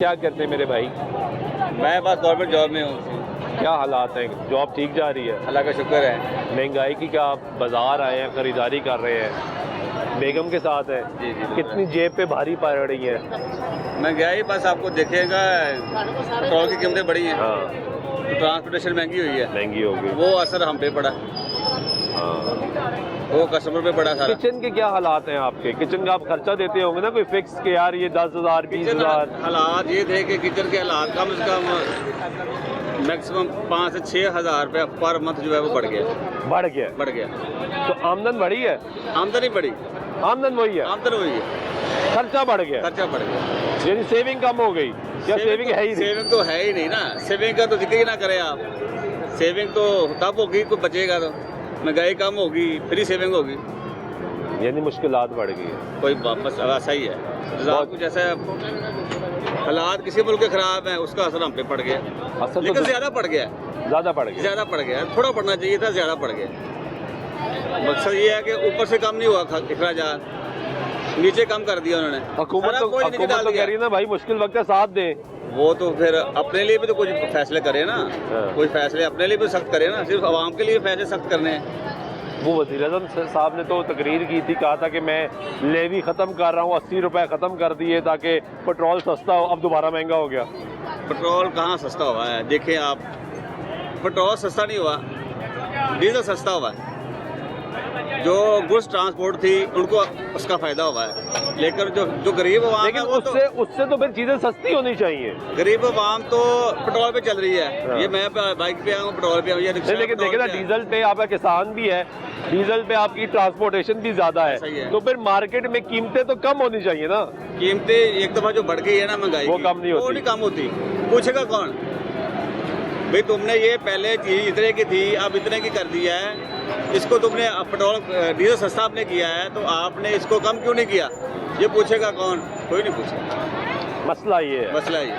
क्या करते हैं मेरे भाई? मैं बस गवर्नमेंट जॉब में हूँ। क्या हालात हैं? जॉब ठीक जा रही है? अल्लाह का शुक्र है। महंगाई की क्या आप बाजार आए हैं, खरीदारी कर रहे हैं, बेगम के साथ है? जी जी कितनी जेब पे भारी पड़ रही है? मैं गया ही बस आपको देखेगा पेट्रोल की कीमतें बढ़ी हैं, हाँ, तो ट्रांसपोर्टेशन महंगी हुई है, महंगी हो गई। वो असर हम पे पड़ा, हाँ। वो कस्टमर पे पड़ा सारा। किचन के क्या हालात हैं आपके? किचन का आप खर्चा देते होंगे ना कोई फिक्स के, यार ये 10,000 किचन 20,000? हालात ये थे कि किचन के हालात कम से कम मैक्सिमम 5 से 6 हज़ार रुपये पर मंथ जो है वो बढ़ गया। बढ़ गया। तो आमदन बढ़ी है? आमदनी बढ़ी, आमदन वही है, आमदन हुई है, खर्चा बढ़ गया, खर्चा बढ़ गया। यानी सेविंग कम हो गई या सेविंग है ही नहीं? सेविंग तो है ही नहीं ना, सेविंग का तो जिक्र ही ना करें आप। सेविंग तो तब होगी कोई बचेगा, तो महंगाई कम होगी फिर ही सेविंग होगी। यानी मुश्किलात बढ़ गई है। कोई वापस ऐसा ही है, बहुत- कुछ ऐसा हालात किसी मुल्क के खराब हैं, उसका असर हम पे पड़ गया, असर लेकिन तो ज्यादा पड़ गया है, ज्यादा बढ़ गया। ज्यादा पड़ गया है। थोड़ा पड़ना चाहिए था, ज्यादा पड़ गया। मकसद ये है कि ऊपर से कम नहीं हुआ अखराजात, नीचे कम कर दिया उन्होंने। हुकूमत सारा तो बोझ नीचे डाल कह दिया। रही है ना भाई, मुश्किल वक्त है, साथ दें। वो तो फिर अपने लिए भी तो कुछ फैसले करे ना, हाँ। कोई फैसले अपने लिए भी सख्त करे ना, सिर्फ आवाम के लिए फैसले सख्त करने हैं। वो वज़ीर-ए-आज़म साहब ने तो तकरीर की थी, कहा था कि मैं लेवी ख़त्म कर रहा हूँ, 80 रुपए ख़त्म कर दिए ताकि पेट्रोल सस्ता हो। अब दोबारा महंगा हो गया। पेट्रोल कहाँ सस्ता हुआ है? देखें आप, पेट्रोल सस्ता नहीं हुआ, डीजल सस्ता हुआ है। जो गुड्स ट्रांसपोर्ट थी उनको उसका फायदा हुआ है, लेकिन जो गरीब आवाम लेकिन है वो तो उससे तो फिर चीज़ें सस्ती होनी चाहिए। गरीब आवाम तो पेट्रोल पे चल रही है। हाँ। ये मैं बाइक पे आऊँ पेट्रोल पे आऊँ, या रिक्शा नहीं, लेकिन पेट्रोल देखिए ना, पे है। डीजल पे आपका किसान भी है, डीजल पे आपकी ट्रांसपोर्टेशन भी ज़्यादा सही है, है। तो फिर मार्केट में कीमतें तो कम होनी चाहिए ना। कीमतें एक दफा जो बढ़ गई है ना महंगाई वो की, कम नहीं वो होती। नहीं कम होती। पूछेगा कौन भाई, तुमने ये पहले चीज इतने की थी अब इतने की कर दिया है, इसको तुमने पेट्रोल डीजल सस्ता आपने किया है, तो आपने इसको कम क्यों नहीं किया? ये पूछेगा कौन? कोई नहीं पूछेगा। मसला ये है। मसला ये